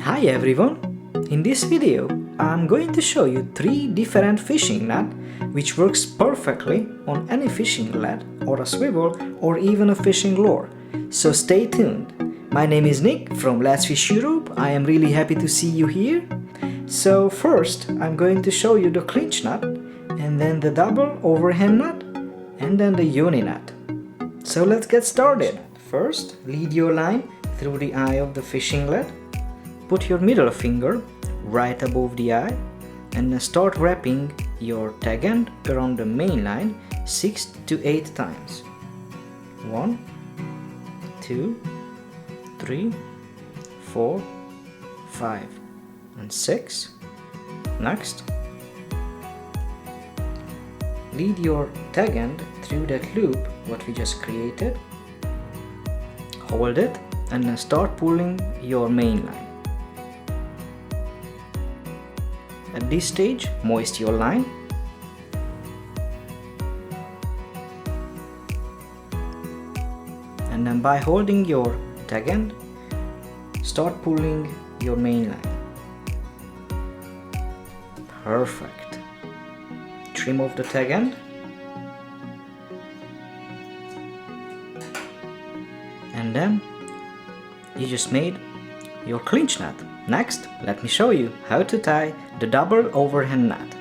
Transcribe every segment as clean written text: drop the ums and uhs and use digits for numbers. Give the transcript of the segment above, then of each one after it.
Hi everyone! In this video, I'm going to show you 3 different fishing knot which works perfectly on any fishing lead or a swivel or even a fishing lure. So stay tuned. My name is Nick from Let's Fish Europe. I am really happy to see you here. So first, I'm going to show you the clinch knot, and then the double overhand knot, and then the uni knot. So let's get started. First, lead your line through the eye of the fishing lead. Put your middle finger right above the eye and then start wrapping your tag end around the main line 6 to 8 times. 1, 2, 3, 4, 5 and 6. Next, lead your tag end through that loop what we just created. Hold it and then start pulling your main line. At this stage, moist your line. And then by holding your tag end, start pulling your main line. Perfect. Trim off the tag end. And then you just made your clinch knot. Next, let me show you how to tie the double overhand knot.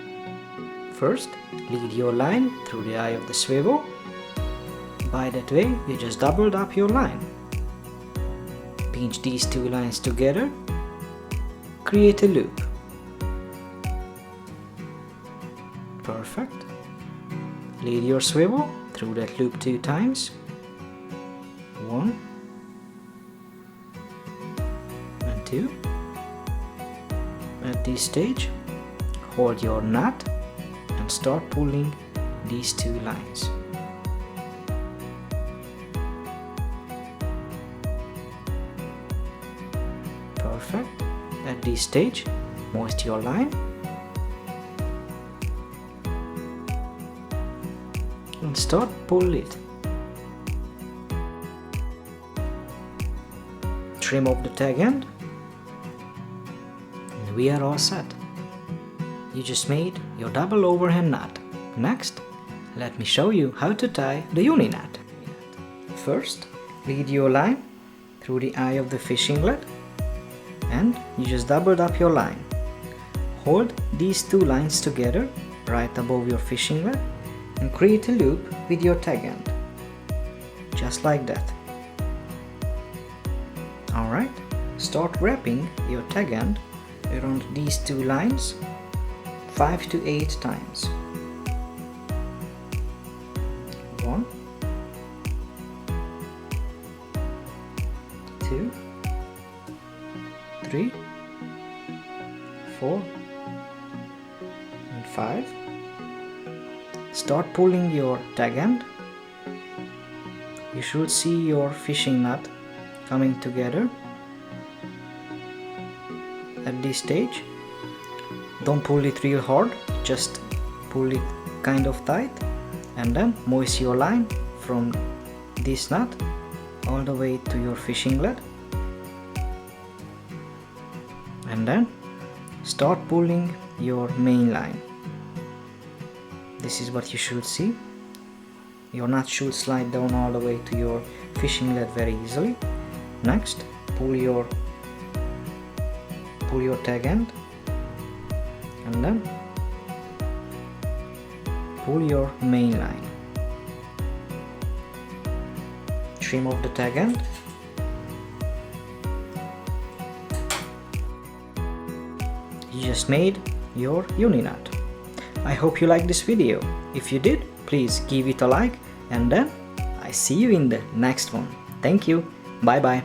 First, lead your line through the eye of the swivel. By that way, you just doubled up your line. Pinch these two lines together. Create a loop. Perfect. Lead your swivel through that loop 2 times. 1 and 2. At this stage, hold your knot and start pulling these 2 lines. Perfect. At this stage, moist your line and start pull it. Trim off the tag end. We are all set. You just made your double overhand knot. Next, let me show you how to tie the uni knot. First, lead your line through the eye of the fishing lead and you just doubled up your line. Hold these 2 lines together right above your fishing lead and create a loop with your tag end. Just like that. Alright, start wrapping your tag end around these 2 lines 5 to 8 times. 1, 2, 3, 4 and 5. Start pulling your tag end. You should see your fishing knot coming together. At this stage, don't pull it real hard, just pull it kind of tight and then moist your line from this knot all the way to your fishing lead and then start pulling your main line. This is what you should see. Your knot should slide down all the way to your fishing lead very easily. Next, pull your tag end and then pull your main line. Trim off the tag end. You just made your uni knot. I hope you liked this video. If you did, please give it a like and then I see you in the next one. Thank you. Bye bye.